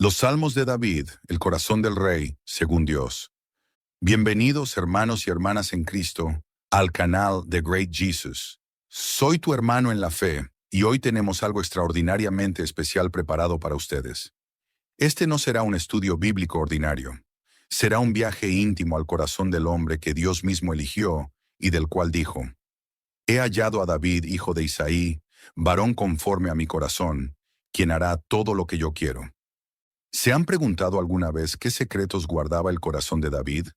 Los Salmos de David, el corazón del rey, según Dios. Bienvenidos, hermanos y hermanas en Cristo, al canal de Great Jesus. Soy tu hermano en la fe, y hoy tenemos algo extraordinariamente especial preparado para ustedes. Este no será un estudio bíblico ordinario. Será un viaje íntimo al corazón del hombre que Dios mismo eligió y del cual dijo: He hallado a David, hijo de Isaí, varón conforme a mi corazón, quien hará todo lo que yo quiero. ¿Se han preguntado alguna vez qué secretos guardaba el corazón de David?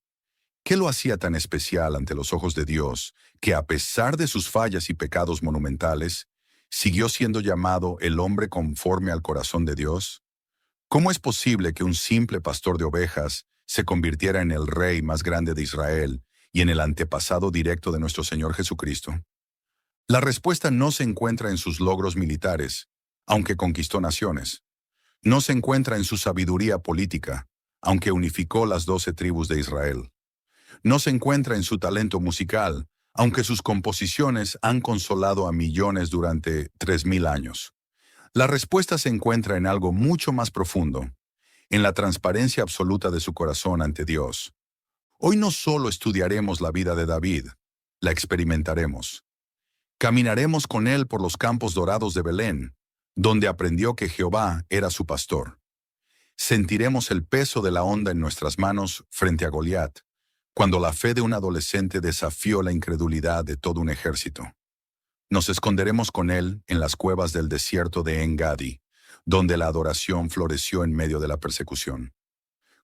¿Qué lo hacía tan especial ante los ojos de Dios, que a pesar de sus fallas y pecados monumentales, siguió siendo llamado el hombre conforme al corazón de Dios? ¿Cómo es posible que un simple pastor de ovejas se convirtiera en el rey más grande de Israel y en el antepasado directo de nuestro Señor Jesucristo? La respuesta no se encuentra en sus logros militares, aunque conquistó naciones. No se encuentra en su sabiduría política, aunque unificó las 12 tribus de Israel. No se encuentra en su talento musical, aunque sus composiciones han consolado a millones durante 3000 años. La respuesta se encuentra en algo mucho más profundo, en la transparencia absoluta de su corazón ante Dios. Hoy no solo estudiaremos la vida de David, la experimentaremos. Caminaremos con él por los campos dorados de Belén, donde aprendió que Jehová era su pastor. Sentiremos el peso de la onda en nuestras manos frente a Goliat, cuando la fe de un adolescente desafió la incredulidad de todo un ejército. Nos esconderemos con él en las cuevas del desierto de En-Gadi, donde la adoración floreció en medio de la persecución.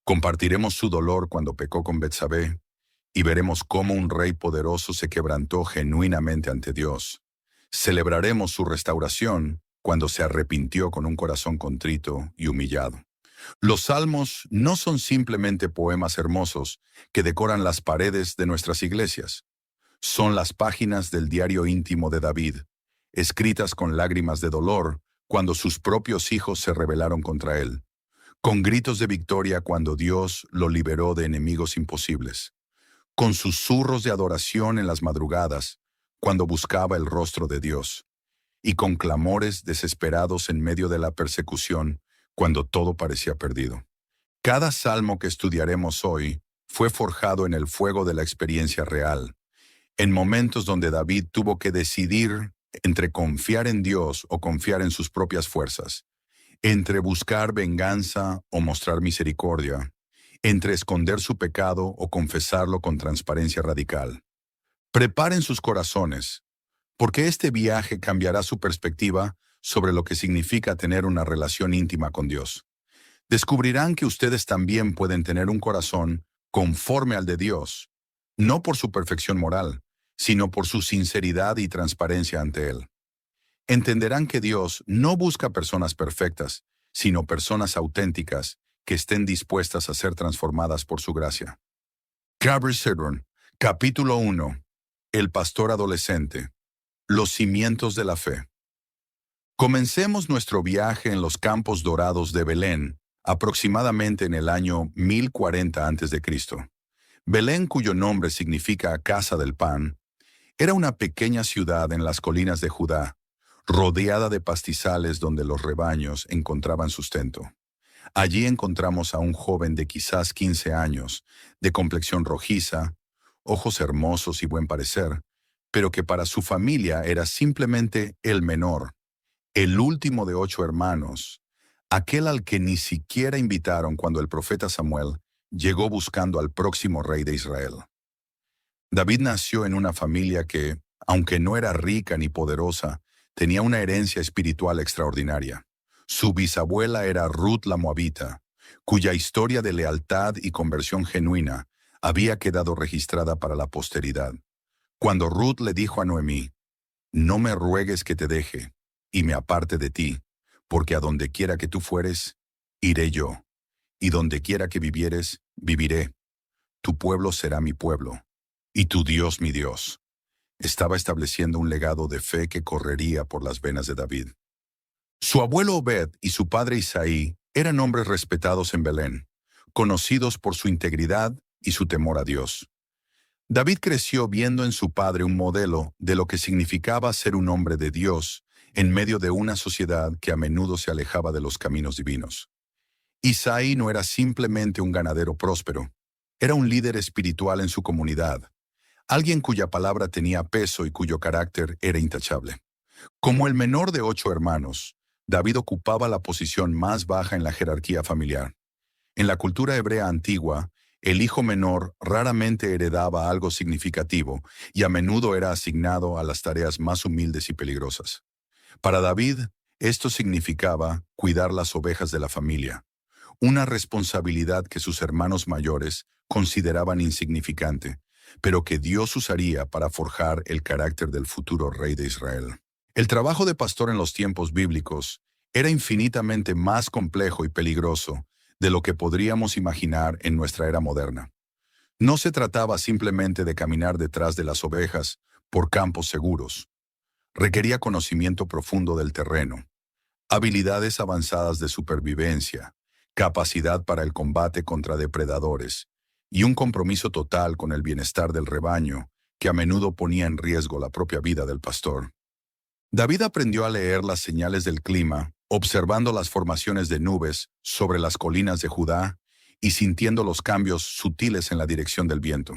Compartiremos su dolor cuando pecó con Betsabé, y veremos cómo un rey poderoso se quebrantó genuinamente ante Dios. Celebraremos su restauración cuando se arrepintió con un corazón contrito y humillado. Los salmos no son simplemente poemas hermosos que decoran las paredes de nuestras iglesias. Son las páginas del diario íntimo de David, escritas con lágrimas de dolor cuando sus propios hijos se rebelaron contra él, con gritos de victoria cuando Dios lo liberó de enemigos imposibles, con susurros de adoración en las madrugadas cuando buscaba el rostro de Dios, y con clamores desesperados en medio de la persecución cuando todo parecía perdido. Cada salmo que estudiaremos hoy fue forjado en el fuego de la experiencia real, en momentos donde David tuvo que decidir entre confiar en Dios o confiar en sus propias fuerzas, entre buscar venganza o mostrar misericordia, entre esconder su pecado o confesarlo con transparencia radical. Preparen sus corazones, porque este viaje cambiará su perspectiva sobre lo que significa tener una relación íntima con Dios. Descubrirán que ustedes también pueden tener un corazón conforme al de Dios, no por su perfección moral, sino por su sinceridad y transparencia ante Él. Entenderán que Dios no busca personas perfectas, sino personas auténticas que estén dispuestas a ser transformadas por su gracia. Gabriel Sidron, capítulo 1. El pastor adolescente. Los cimientos de la fe. Comencemos nuestro viaje en los campos dorados de Belén, aproximadamente en el año 1040 a.C. Belén, cuyo nombre significa casa del pan, era una pequeña ciudad en las colinas de Judá, rodeada de pastizales donde los rebaños encontraban sustento. Allí encontramos a un joven de quizás 15 años, de complexión rojiza, ojos hermosos y buen parecer, pero que para su familia era simplemente el menor, el último de 8 hermanos, aquel al que ni siquiera invitaron cuando el profeta Samuel llegó buscando al próximo rey de Israel. David nació en una familia que, aunque no era rica ni poderosa, tenía una herencia espiritual extraordinaria. Su bisabuela era Ruth la Moabita, cuya historia de lealtad y conversión genuina había quedado registrada para la posteridad. Cuando Ruth le dijo a Noemí: «No me ruegues que te deje y me aparte de ti, porque a donde quiera que tú fueres, iré yo, y donde quiera que vivieres, viviré. Tu pueblo será mi pueblo, y tu Dios mi Dios». Estaba estableciendo un legado de fe que correría por las venas de David. Su abuelo Obed y su padre Isaí eran hombres respetados en Belén, conocidos por su integridad y su temor a Dios. David creció viendo en su padre un modelo de lo que significaba ser un hombre de Dios en medio de una sociedad que a menudo se alejaba de los caminos divinos. Isaí no era simplemente un ganadero próspero, era un líder espiritual en su comunidad, alguien cuya palabra tenía peso y cuyo carácter era intachable. Como el menor de 8 hermanos, David ocupaba la posición más baja en la jerarquía familiar. En la cultura hebrea antigua, el hijo menor raramente heredaba algo significativo y a menudo era asignado a las tareas más humildes y peligrosas. Para David, esto significaba cuidar las ovejas de la familia, una responsabilidad que sus hermanos mayores consideraban insignificante, pero que Dios usaría para forjar el carácter del futuro rey de Israel. El trabajo de pastor en los tiempos bíblicos era infinitamente más complejo y peligroso de lo que podríamos imaginar en nuestra era moderna. No se trataba simplemente de caminar detrás de las ovejas por campos seguros. Requería conocimiento profundo del terreno, habilidades avanzadas de supervivencia, capacidad para el combate contra depredadores y un compromiso total con el bienestar del rebaño que a menudo ponía en riesgo la propia vida del pastor. David aprendió a leer las señales del clima, observando las formaciones de nubes sobre las colinas de Judá y sintiendo los cambios sutiles en la dirección del viento.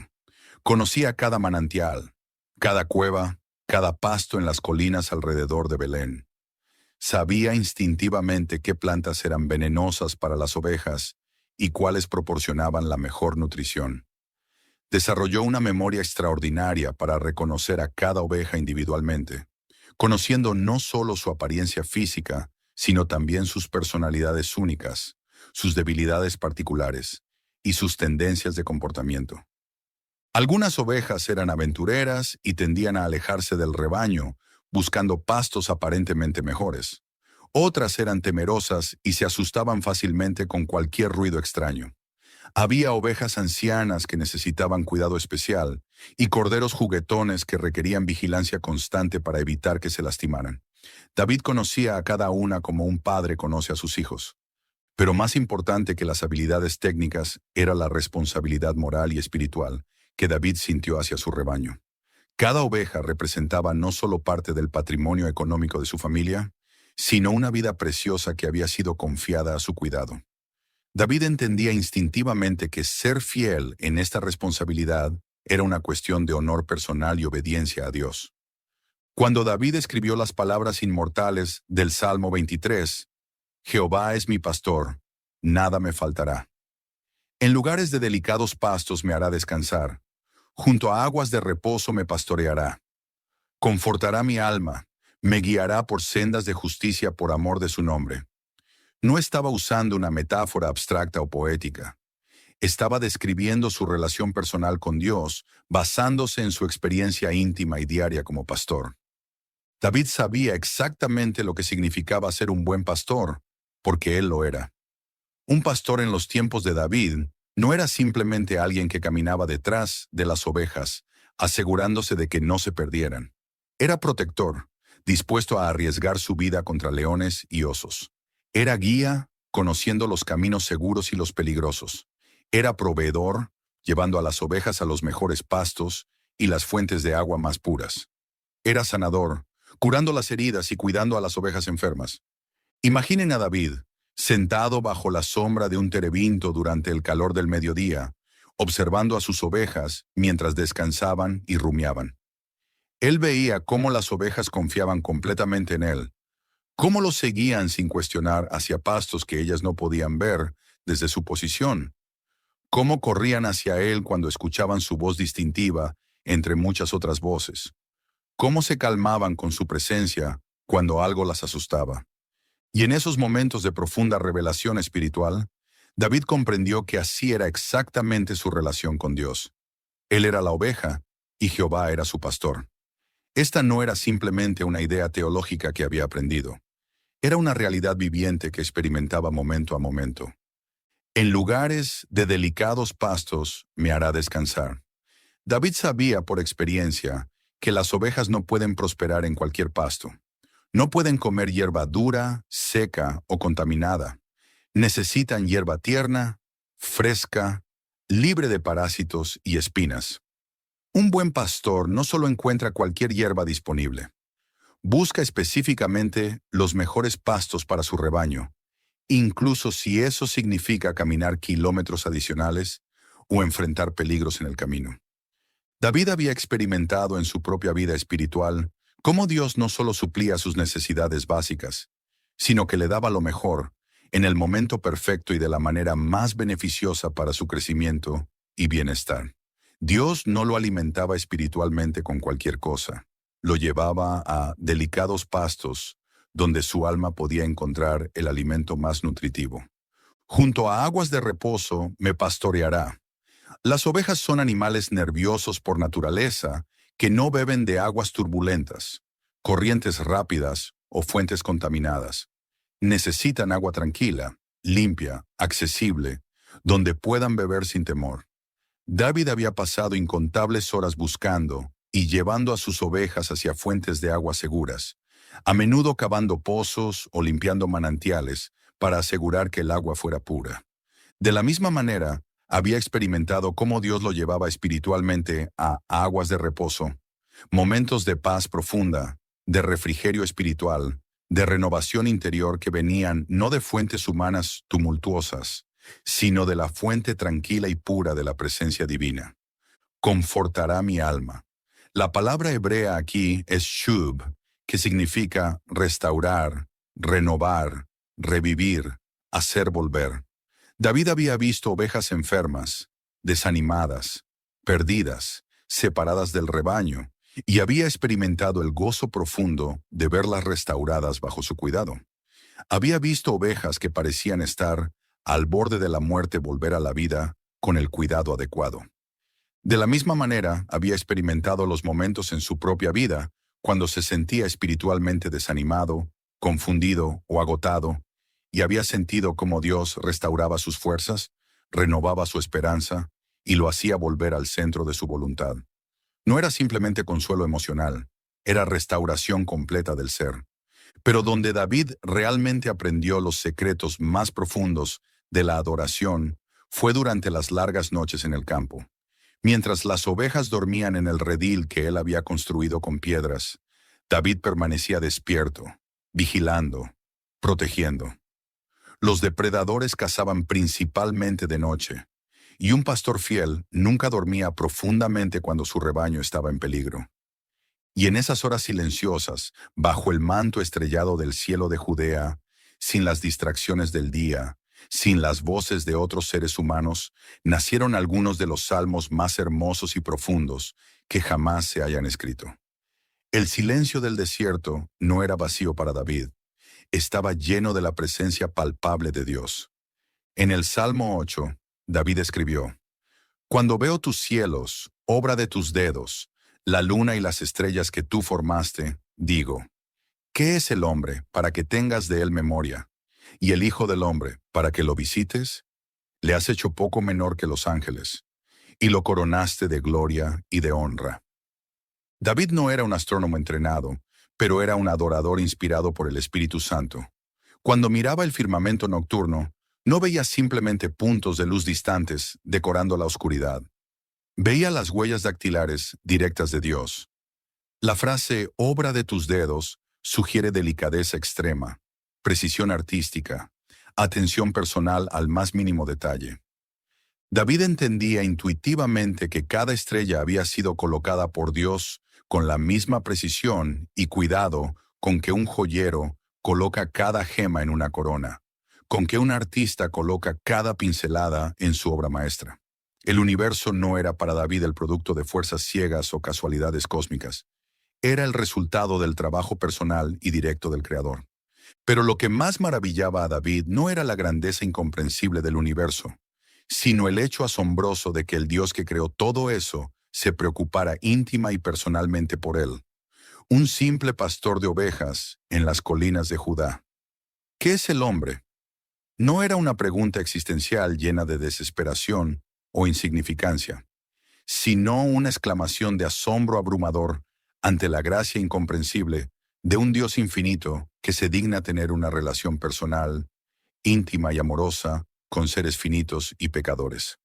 Conocía cada manantial, cada cueva, cada pasto en las colinas alrededor de Belén. Sabía instintivamente qué plantas eran venenosas para las ovejas y cuáles proporcionaban la mejor nutrición. Desarrolló una memoria extraordinaria para reconocer a cada oveja individualmente, conociendo no solo su apariencia física, sino también sus personalidades únicas, sus debilidades particulares y sus tendencias de comportamiento. Algunas ovejas eran aventureras y tendían a alejarse del rebaño, buscando pastos aparentemente mejores. Otras eran temerosas y se asustaban fácilmente con cualquier ruido extraño. Había ovejas ancianas que necesitaban cuidado especial y corderos juguetones que requerían vigilancia constante para evitar que se lastimaran. David conocía a cada una como un padre conoce a sus hijos. Pero más importante que las habilidades técnicas era la responsabilidad moral y espiritual que David sintió hacia su rebaño. Cada oveja representaba no solo parte del patrimonio económico de su familia, sino una vida preciosa que había sido confiada a su cuidado. David entendía instintivamente que ser fiel en esta responsabilidad era una cuestión de honor personal y obediencia a Dios. Cuando David escribió las palabras inmortales del Salmo 23, Jehová es mi pastor, nada me faltará. En lugares de delicados pastos me hará descansar, junto a aguas de reposo me pastoreará. Confortará mi alma, me guiará por sendas de justicia por amor de su nombre. No estaba usando una metáfora abstracta o poética. Estaba describiendo su relación personal con Dios, basándose en su experiencia íntima y diaria como pastor. David sabía exactamente lo que significaba ser un buen pastor, porque él lo era. Un pastor en los tiempos de David no era simplemente alguien que caminaba detrás de las ovejas, asegurándose de que no se perdieran. Era protector, dispuesto a arriesgar su vida contra leones y osos. Era guía, conociendo los caminos seguros y los peligrosos. Era proveedor, llevando a las ovejas a los mejores pastos y las fuentes de agua más puras. Era sanador, curando las heridas y cuidando a las ovejas enfermas. Imaginen a David, sentado bajo la sombra de un terebinto durante el calor del mediodía, observando a sus ovejas mientras descansaban y rumiaban. Él veía cómo las ovejas confiaban completamente en él, cómo los seguían sin cuestionar hacia pastos que ellas no podían ver desde su posición, cómo corrían hacia él cuando escuchaban su voz distintiva entre muchas otras voces, cómo se calmaban con su presencia cuando algo las asustaba. Y en esos momentos de profunda revelación espiritual, David comprendió que así era exactamente su relación con Dios. Él era la oveja y Jehová era su pastor. Esta no era simplemente una idea teológica que había aprendido. Era una realidad viviente que experimentaba momento a momento. En lugares de delicados pastos me hará descansar. David sabía por experiencia que las ovejas no pueden prosperar en cualquier pasto. No pueden comer hierba dura, seca o contaminada. Necesitan hierba tierna, fresca, libre de parásitos y espinas. Un buen pastor no solo encuentra cualquier hierba disponible. Busca específicamente los mejores pastos para su rebaño incluso si eso significa caminar kilómetros adicionales o enfrentar peligros en el camino. David había experimentado en su propia vida espiritual cómo Dios no solo suplía sus necesidades básicas, sino que le daba lo mejor, en el momento perfecto y de la manera más beneficiosa para su crecimiento y bienestar. Dios no lo alimentaba espiritualmente con cualquier cosa. Lo llevaba a delicados pastos, donde su alma podía encontrar el alimento más nutritivo. Junto a aguas de reposo me pastoreará. Las ovejas son animales nerviosos por naturaleza que no beben de aguas turbulentas, corrientes rápidas o fuentes contaminadas. Necesitan agua tranquila, limpia, accesible, donde puedan beber sin temor. David había pasado incontables horas buscando y llevando a sus ovejas hacia fuentes de agua seguras, a menudo cavando pozos o limpiando manantiales para asegurar que el agua fuera pura. De la misma manera, había experimentado cómo Dios lo llevaba espiritualmente a aguas de reposo, momentos de paz profunda, de refrigerio espiritual, de renovación interior que venían no de fuentes humanas tumultuosas, sino de la fuente tranquila y pura de la presencia divina. Confortará mi alma. La palabra hebrea aquí es shub, que significa restaurar, renovar, revivir, hacer volver. David había visto ovejas enfermas, desanimadas, perdidas, separadas del rebaño, y había experimentado el gozo profundo de verlas restauradas bajo su cuidado. Había visto ovejas que parecían estar al borde de la muerte volver a la vida con el cuidado adecuado. De la misma manera, había experimentado los momentos en su propia vida cuando se sentía espiritualmente desanimado, confundido o agotado, y había sentido cómo Dios restauraba sus fuerzas, renovaba su esperanza y lo hacía volver al centro de su voluntad. No era simplemente consuelo emocional, era restauración completa del ser. Pero donde David realmente aprendió los secretos más profundos de la adoración fue durante las largas noches en el campo. Mientras las ovejas dormían en el redil que él había construido con piedras, David permanecía despierto, vigilando, protegiendo. Los depredadores cazaban principalmente de noche, y un pastor fiel nunca dormía profundamente cuando su rebaño estaba en peligro. Y en esas horas silenciosas, bajo el manto estrellado del cielo de Judea, sin las distracciones del día, sin las voces de otros seres humanos, nacieron algunos de los salmos más hermosos y profundos que jamás se hayan escrito. El silencio del desierto no era vacío para David, estaba lleno de la presencia palpable de Dios. En el Salmo 8, David escribió: Cuando veo tus cielos, obra de tus dedos, la luna y las estrellas que tú formaste, digo, ¿qué es el hombre para que tengas de él memoria? Y el Hijo del hombre para que lo visites? Le has hecho poco menor que los ángeles, y lo coronaste de gloria y de honra. David no era un astrónomo entrenado, pero era un adorador inspirado por el Espíritu Santo. Cuando miraba el firmamento nocturno, no veía simplemente puntos de luz distantes decorando la oscuridad. Veía las huellas dactilares directas de Dios. La frase obra de tus dedos sugiere delicadeza extrema, precisión artística, atención personal al más mínimo detalle. David entendía intuitivamente que cada estrella había sido colocada por Dios con la misma precisión y cuidado con que un joyero coloca cada gema en una corona, con que un artista coloca cada pincelada en su obra maestra. El universo no era para David el producto de fuerzas ciegas o casualidades cósmicas. Era el resultado del trabajo personal y directo del Creador. Pero lo que más maravillaba a David no era la grandeza incomprensible del universo, sino el hecho asombroso de que el Dios que creó todo eso se preocupara íntima y personalmente por él. Un simple pastor de ovejas en las colinas de Judá. ¿Qué es el hombre? No era una pregunta existencial llena de desesperación o insignificancia, sino una exclamación de asombro abrumador ante la gracia incomprensible de un Dios infinito que se digna tener una relación personal, íntima y amorosa con seres finitos y pecadores.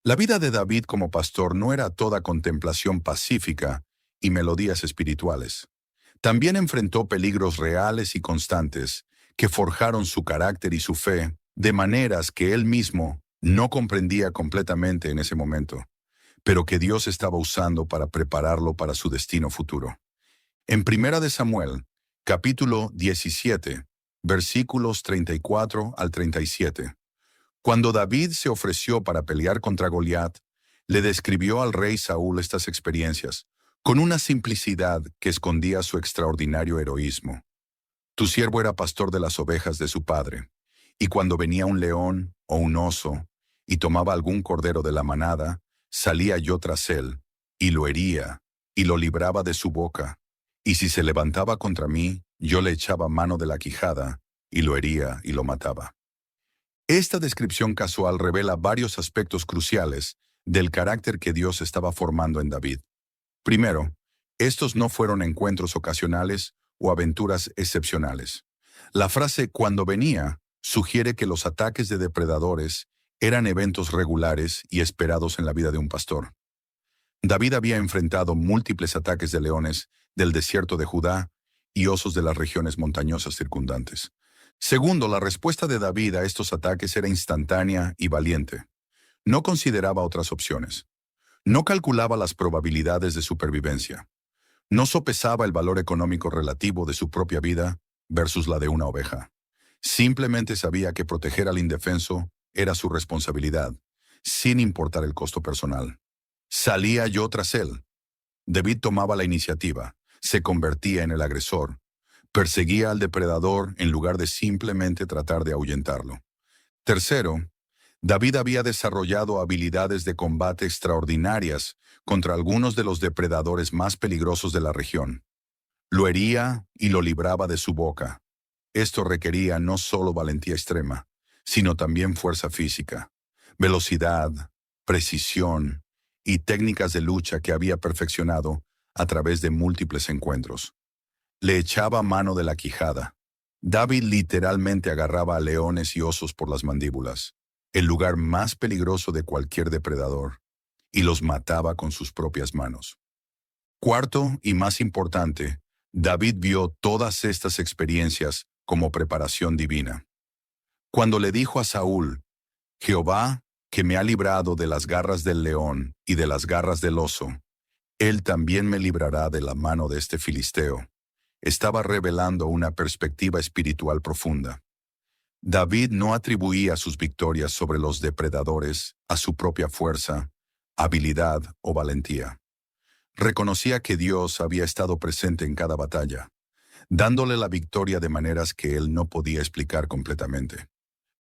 La vida de David como pastor no era toda contemplación pacífica y melodías espirituales. También enfrentó peligros reales y constantes que forjaron su carácter y su fe de maneras que él mismo no comprendía completamente en ese momento, pero que Dios estaba usando para prepararlo para su destino futuro. En Primera de Samuel, capítulo 17, versículos 34 al 37, cuando David se ofreció para pelear contra Goliat, le describió al rey Saúl estas experiencias, con una simplicidad que escondía su extraordinario heroísmo. Tu siervo era pastor de las ovejas de su padre, y cuando venía un león o un oso, y tomaba algún cordero de la manada, salía yo tras él, y lo hería, y lo libraba de su boca, y si se levantaba contra mí, yo le echaba mano de la quijada, y lo hería y lo mataba. Esta descripción casual revela varios aspectos cruciales del carácter que Dios estaba formando en David. Primero, estos no fueron encuentros ocasionales o aventuras excepcionales. La frase «cuando venía» sugiere que los ataques de depredadores eran eventos regulares y esperados en la vida de un pastor. David había enfrentado múltiples ataques de leones del desierto de Judá y osos de las regiones montañosas circundantes. Segundo, la respuesta de David a estos ataques era instantánea y valiente. No consideraba otras opciones. No calculaba las probabilidades de supervivencia. No sopesaba el valor económico relativo de su propia vida versus la de una oveja. Simplemente sabía que proteger al indefenso era su responsabilidad, sin importar el costo personal. Salía yo tras él. David tomaba la iniciativa, se convertía en el agresor, perseguía al depredador en lugar de simplemente tratar de ahuyentarlo. Tercero, David había desarrollado habilidades de combate extraordinarias contra algunos de los depredadores más peligrosos de la región. Lo hería y lo libraba de su boca. Esto requería no solo valentía extrema, sino también fuerza física, velocidad, precisión y técnicas de lucha que había perfeccionado a través de múltiples encuentros. Le echaba mano de la quijada. David literalmente agarraba a leones y osos por las mandíbulas, el lugar más peligroso de cualquier depredador, y los mataba con sus propias manos. Cuarto y más importante, David vio todas estas experiencias como preparación divina. Cuando le dijo a Saúl, Jehová, que me ha librado de las garras del león y de las garras del oso, él también me librará de la mano de este filisteo, estaba revelando una perspectiva espiritual profunda. David no atribuía sus victorias sobre los depredadores a su propia fuerza, habilidad o valentía. Reconocía que Dios había estado presente en cada batalla, dándole la victoria de maneras que él no podía explicar completamente.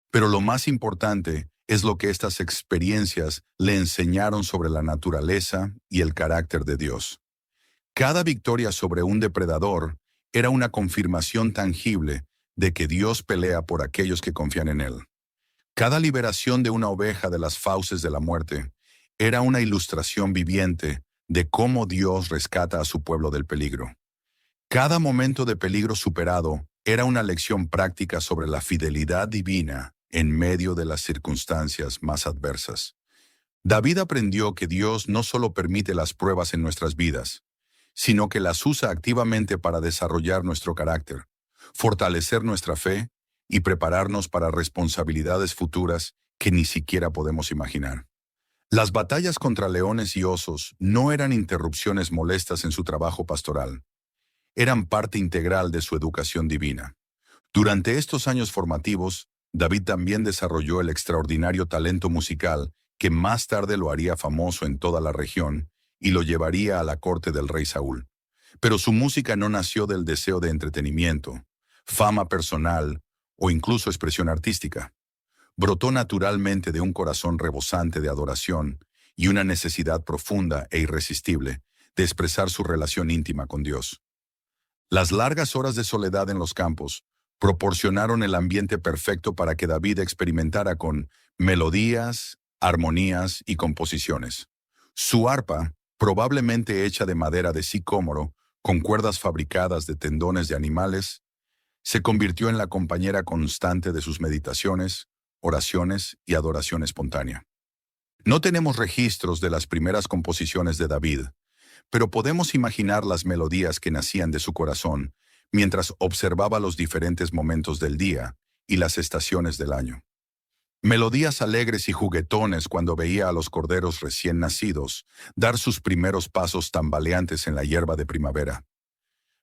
Pero lo más importante es lo que estas experiencias le enseñaron sobre la naturaleza y el carácter de Dios. Cada victoria sobre un depredador era una confirmación tangible de que Dios pelea por aquellos que confían en Él. Cada liberación de una oveja de las fauces de la muerte era una ilustración viviente de cómo Dios rescata a su pueblo del peligro. Cada momento de peligro superado era una lección práctica sobre la fidelidad divina en medio de las circunstancias más adversas. David aprendió que Dios no solo permite las pruebas en nuestras vidas, sino que las usa activamente para desarrollar nuestro carácter, fortalecer nuestra fe y prepararnos para responsabilidades futuras que ni siquiera podemos imaginar. Las batallas contra leones y osos no eran interrupciones molestas en su trabajo pastoral. Eran parte integral de su educación divina. Durante estos años formativos, David también desarrolló el extraordinario talento musical que más tarde lo haría famoso en toda la región y lo llevaría a la corte del rey Saúl. Pero su música no nació del deseo de entretenimiento, fama personal o incluso expresión artística. Brotó naturalmente de un corazón rebosante de adoración y una necesidad profunda e irresistible de expresar su relación íntima con Dios. Las largas horas de soledad en los campos proporcionaron el ambiente perfecto para que David experimentara con melodías, armonías y composiciones. Su arpa, probablemente hecha de madera de sicómoro, con cuerdas fabricadas de tendones de animales, se convirtió en la compañera constante de sus meditaciones, oraciones y adoración espontánea. No tenemos registros de las primeras composiciones de David, pero podemos imaginar las melodías que nacían de su corazón mientras observaba los diferentes momentos del día y las estaciones del año. Melodías alegres y juguetones cuando veía a los corderos recién nacidos dar sus primeros pasos tambaleantes en la hierba de primavera.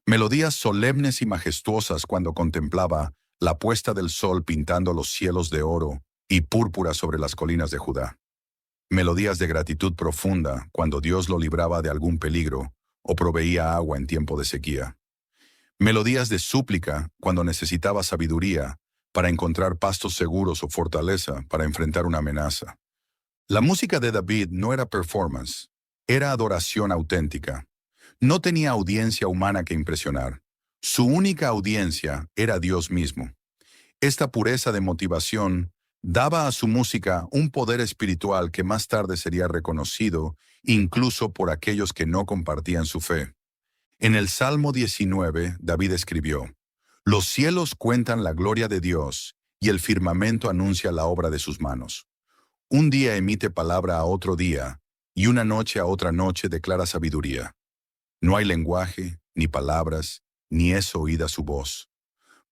Melodías solemnes y majestuosas cuando contemplaba la puesta del sol pintando los cielos de oro y púrpura sobre las colinas de Judá. Melodías de gratitud profunda cuando Dios lo libraba de algún peligro o proveía agua en tiempo de sequía. Melodías de súplica cuando necesitaba sabiduría para encontrar pastos seguros o fortaleza para enfrentar una amenaza. La música de David no era performance, era adoración auténtica. No tenía audiencia humana que impresionar. Su única audiencia era Dios mismo. Esta pureza de motivación daba a su música un poder espiritual que más tarde sería reconocido incluso por aquellos que no compartían su fe. En el Salmo 19, David escribió: «Los cielos cuentan la gloria de Dios, y el firmamento anuncia la obra de sus manos. Un día emite palabra a otro día, y una noche a otra noche declara sabiduría. No hay lenguaje, ni palabras, ni es oída su voz.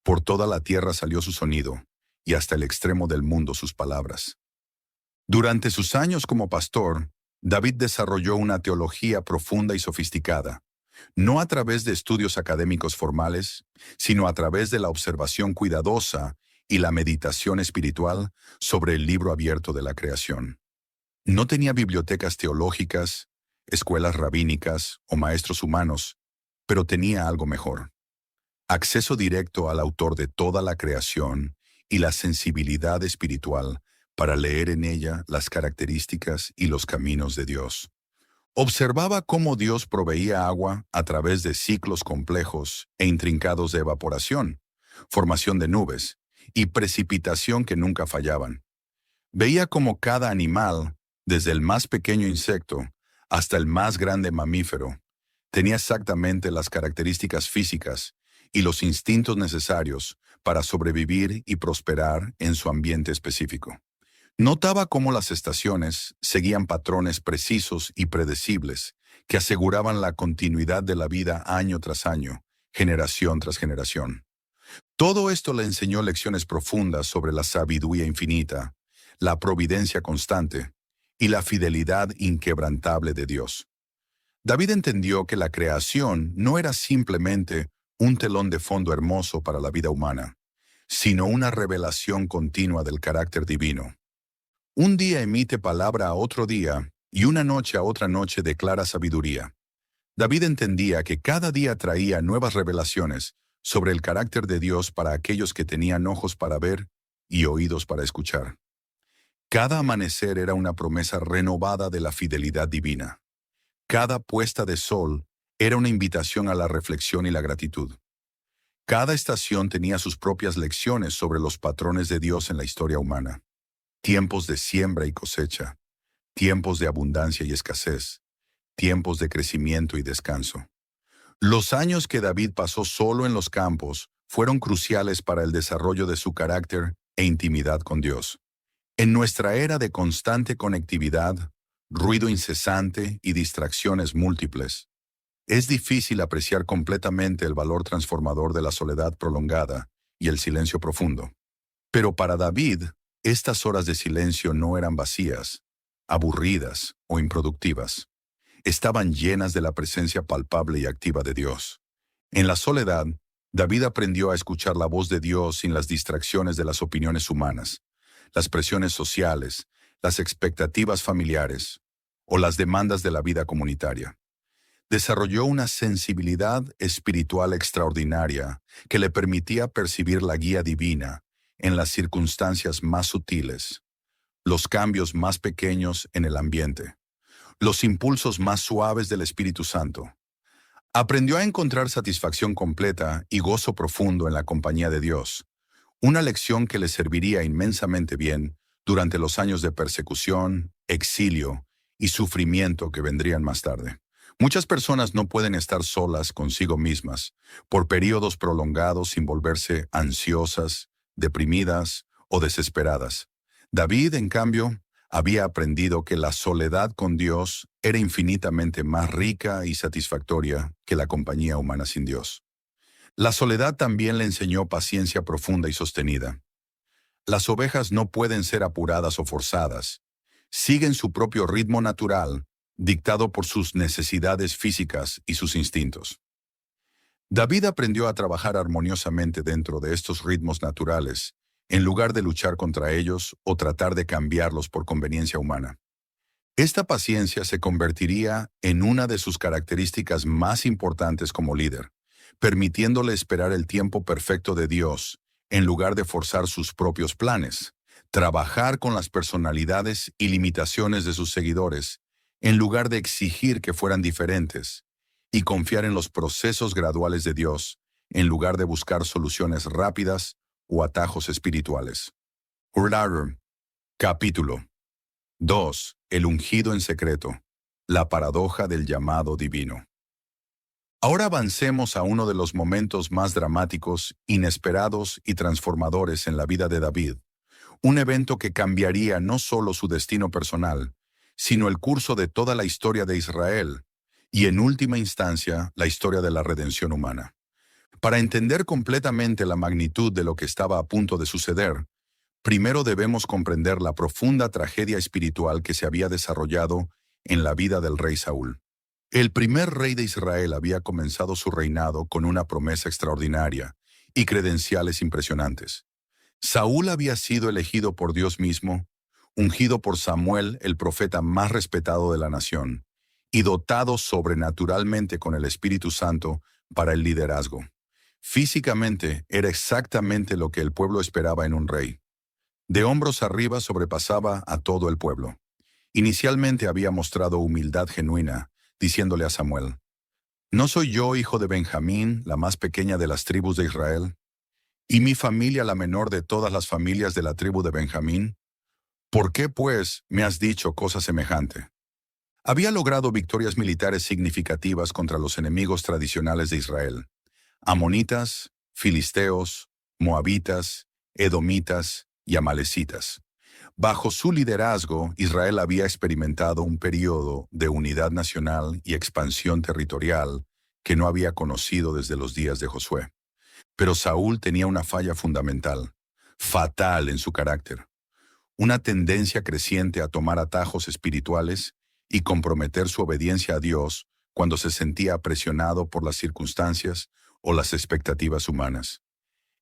Por toda la tierra salió su sonido, y hasta el extremo del mundo sus palabras». Durante sus años como pastor, David desarrolló una teología profunda y sofisticada, no a través de estudios académicos formales, sino a través de la observación cuidadosa y la meditación espiritual sobre el libro abierto de la creación. No tenía bibliotecas teológicas, escuelas rabínicas o maestros humanos, pero tenía algo mejor: acceso directo al autor de toda la creación y la sensibilidad espiritual para leer en ella las características y los caminos de Dios. Observaba cómo Dios proveía agua a través de ciclos complejos e intrincados de evaporación, formación de nubes y precipitación que nunca fallaban. Veía cómo cada animal, desde el más pequeño insecto hasta el más grande mamífero, tenía exactamente las características físicas y los instintos necesarios para sobrevivir y prosperar en su ambiente específico. Notaba cómo las estaciones seguían patrones precisos y predecibles que aseguraban la continuidad de la vida año tras año, generación tras generación. Todo esto le enseñó lecciones profundas sobre la sabiduría infinita, la providencia constante y la fidelidad inquebrantable de Dios. David entendió que la creación no era simplemente un telón de fondo hermoso para la vida humana, sino una revelación continua del carácter divino. Un día emite palabra a otro día, y una noche a otra noche declara sabiduría. David entendía que cada día traía nuevas revelaciones sobre el carácter de Dios para aquellos que tenían ojos para ver y oídos para escuchar. Cada amanecer era una promesa renovada de la fidelidad divina. Cada puesta de sol era una invitación a la reflexión y la gratitud. Cada estación tenía sus propias lecciones sobre los patrones de Dios en la historia humana. Tiempos de siembra y cosecha, tiempos de abundancia y escasez, tiempos de crecimiento y descanso. Los años que David pasó solo en los campos fueron cruciales para el desarrollo de su carácter e intimidad con Dios. En nuestra era de constante conectividad, ruido incesante y distracciones múltiples, es difícil apreciar completamente el valor transformador de la soledad prolongada y el silencio profundo. Pero para David, estas horas de silencio no eran vacías, aburridas o improductivas. Estaban llenas de la presencia palpable y activa de Dios. En la soledad, David aprendió a escuchar la voz de Dios sin las distracciones de las opiniones humanas, las presiones sociales, las expectativas familiares o las demandas de la vida comunitaria. Desarrolló una sensibilidad espiritual extraordinaria que le permitía percibir la guía divina en las circunstancias más sutiles, los cambios más pequeños en el ambiente, los impulsos más suaves del Espíritu Santo. Aprendió a encontrar satisfacción completa y gozo profundo en la compañía de Dios, una lección que le serviría inmensamente bien durante los años de persecución, exilio y sufrimiento que vendrían más tarde. Muchas personas no pueden estar solas consigo mismas por periodos prolongados sin volverse ansiosas, deprimidas o desesperadas. David, en cambio, había aprendido que la soledad con Dios era infinitamente más rica y satisfactoria que la compañía humana sin Dios. La soledad también le enseñó paciencia profunda y sostenida. Las ovejas no pueden ser apuradas o forzadas. Siguen su propio ritmo natural, dictado por sus necesidades físicas y sus instintos. David aprendió a trabajar armoniosamente dentro de estos ritmos naturales, en lugar de luchar contra ellos o tratar de cambiarlos por conveniencia humana. Esta paciencia se convertiría en una de sus características más importantes como líder, permitiéndole esperar el tiempo perfecto de Dios, en lugar de forzar sus propios planes, trabajar con las personalidades y limitaciones de sus seguidores, en lugar de exigir que fueran diferentes, y confiar en los procesos graduales de Dios, en lugar de buscar soluciones rápidas o atajos espirituales. Hurlar, capítulo 2. El ungido en secreto. La paradoja del llamado divino. Ahora avancemos a uno de los momentos más dramáticos, inesperados y transformadores en la vida de David, un evento que cambiaría no solo su destino personal, sino el curso de toda la historia de Israel, y en última instancia, la historia de la redención humana. Para entender completamente la magnitud de lo que estaba a punto de suceder, primero debemos comprender la profunda tragedia espiritual que se había desarrollado en la vida del rey Saúl. El primer rey de Israel había comenzado su reinado con una promesa extraordinaria y credenciales impresionantes. Saúl había sido elegido por Dios mismo, ungido por Samuel, el profeta más respetado de la nación, y dotado sobrenaturalmente con el Espíritu Santo para el liderazgo. Físicamente era exactamente lo que el pueblo esperaba en un rey. De hombros arriba sobrepasaba a todo el pueblo. Inicialmente había mostrado humildad genuina, diciéndole a Samuel: ¿No soy yo hijo de Benjamín, la más pequeña de las tribus de Israel? ¿Y mi familia la menor de todas las familias de la tribu de Benjamín? ¿Por qué, pues, me has dicho cosa semejante? Había logrado victorias militares significativas contra los enemigos tradicionales de Israel: amonitas, filisteos, moabitas, edomitas y amalecitas. Bajo su liderazgo, Israel había experimentado un periodo de unidad nacional y expansión territorial que no había conocido desde los días de Josué. Pero Saúl tenía una falla fundamental, fatal en su carácter, una tendencia creciente a tomar atajos espirituales y comprometer su obediencia a Dios cuando se sentía presionado por las circunstancias o las expectativas humanas.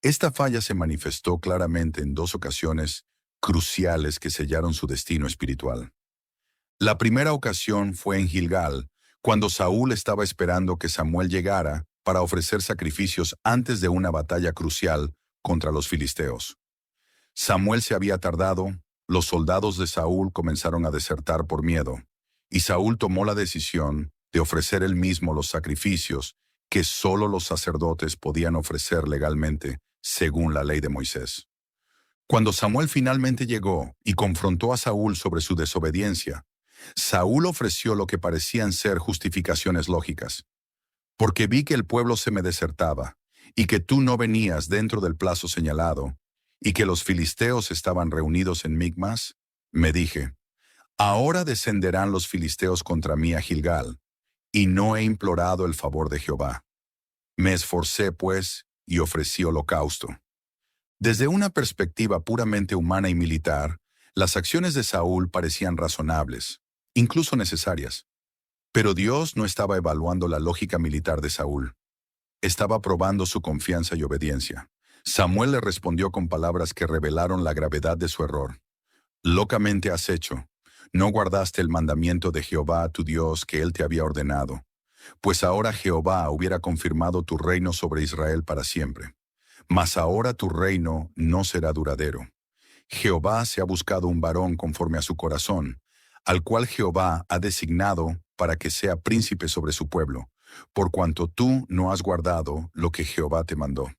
Esta falla se manifestó claramente en dos ocasiones cruciales que sellaron su destino espiritual. La primera ocasión fue en Gilgal, cuando Saúl estaba esperando que Samuel llegara para ofrecer sacrificios antes de una batalla crucial contra los filisteos. Samuel se había tardado, los soldados de Saúl comenzaron a desertar por miedo, y Saúl tomó la decisión de ofrecer él mismo los sacrificios que solo los sacerdotes podían ofrecer legalmente, según la ley de Moisés. Cuando Samuel finalmente llegó y confrontó a Saúl sobre su desobediencia, Saúl ofreció lo que parecían ser justificaciones lógicas. Porque vi que el pueblo se me desertaba, y que tú no venías dentro del plazo señalado, y que los filisteos estaban reunidos en Micmas, me dije: ahora descenderán los filisteos contra mí a Gilgal, y no he implorado el favor de Jehová. Me esforcé, pues, y ofrecí holocausto. Desde una perspectiva puramente humana y militar, las acciones de Saúl parecían razonables, incluso necesarias. Pero Dios no estaba evaluando la lógica militar de Saúl. Estaba probando su confianza y obediencia. Samuel le respondió con palabras que revelaron la gravedad de su error. Locamente has hecho. No guardaste el mandamiento de Jehová tu Dios que él te había ordenado. Pues ahora Jehová hubiera confirmado tu reino sobre Israel para siempre. Mas ahora tu reino no será duradero. Jehová se ha buscado un varón conforme a su corazón, al cual Jehová ha designado para que sea príncipe sobre su pueblo, por cuanto tú no has guardado lo que Jehová te mandó.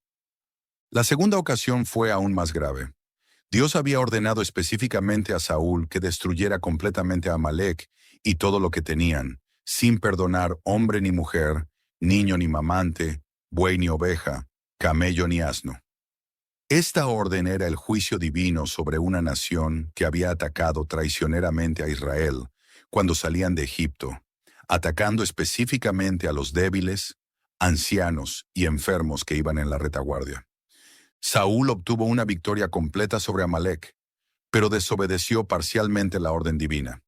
La segunda ocasión fue aún más grave. Dios había ordenado específicamente a Saúl que destruyera completamente a Amalec y todo lo que tenían, sin perdonar hombre ni mujer, niño ni mamante, buey ni oveja, camello ni asno. Esta orden era el juicio divino sobre una nación que había atacado traicioneramente a Israel cuando salían de Egipto, atacando específicamente a los débiles, ancianos y enfermos que iban en la retaguardia. Saúl obtuvo una victoria completa sobre Amalec, pero desobedeció parcialmente la orden divina.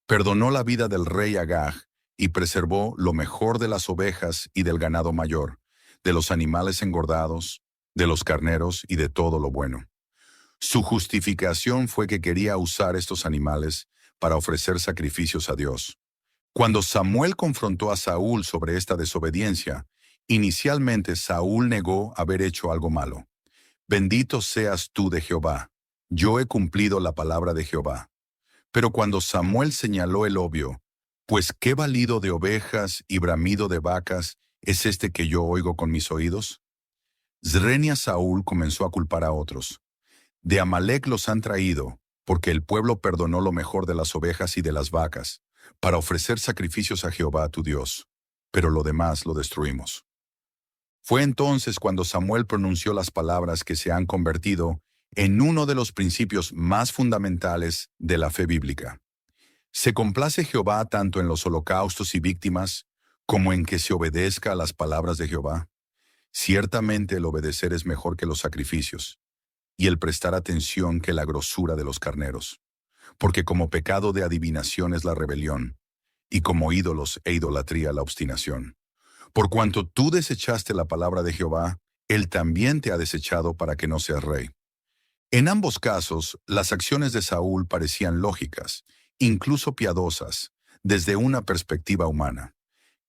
Perdonó la vida del rey Agag y preservó lo mejor de las ovejas y del ganado mayor, de los animales engordados, de los carneros y de todo lo bueno. Su justificación fue que quería usar estos animales para ofrecer sacrificios a Dios. Cuando Samuel confrontó a Saúl sobre esta desobediencia, inicialmente Saúl negó haber hecho algo malo. Bendito seas tú de Jehová, yo he cumplido la palabra de Jehová. Pero cuando Samuel señaló el obvio, pues qué balido de ovejas y bramido de vacas es este que yo oigo con mis oídos. Zrenia Saúl comenzó a culpar a otros. De Amalec los han traído, porque el pueblo perdonó lo mejor de las ovejas y de las vacas, para ofrecer sacrificios a Jehová tu Dios, pero lo demás lo destruimos. Fue entonces cuando Samuel pronunció las palabras que se han convertido en uno de los principios más fundamentales de la fe bíblica. Se complace Jehová tanto en los holocaustos y víctimas, como en que se obedezca a las palabras de Jehová. Ciertamente el obedecer es mejor que los sacrificios, y el prestar atención que la grosura de los carneros. Porque como pecado de adivinación es la rebelión, y como ídolos e idolatría la obstinación. Por cuanto tú desechaste la palabra de Jehová, Él también te ha desechado para que no seas rey. En ambos casos, las acciones de Saúl parecían lógicas, incluso piadosas, desde una perspectiva humana.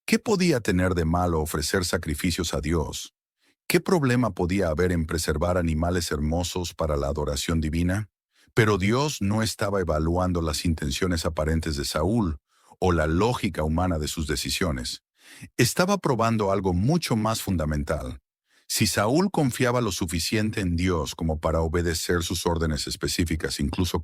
¿Qué podía tener de malo ofrecer sacrificios a Dios? ¿Qué problema podía haber en preservar animales hermosos para la adoración divina? Pero Dios no estaba evaluando las intenciones aparentes de Saúl o la lógica humana de sus decisiones. Estaba probando algo mucho más fundamental. Si Saúl confiaba lo suficiente en Dios como para obedecer sus órdenes específicas, incluso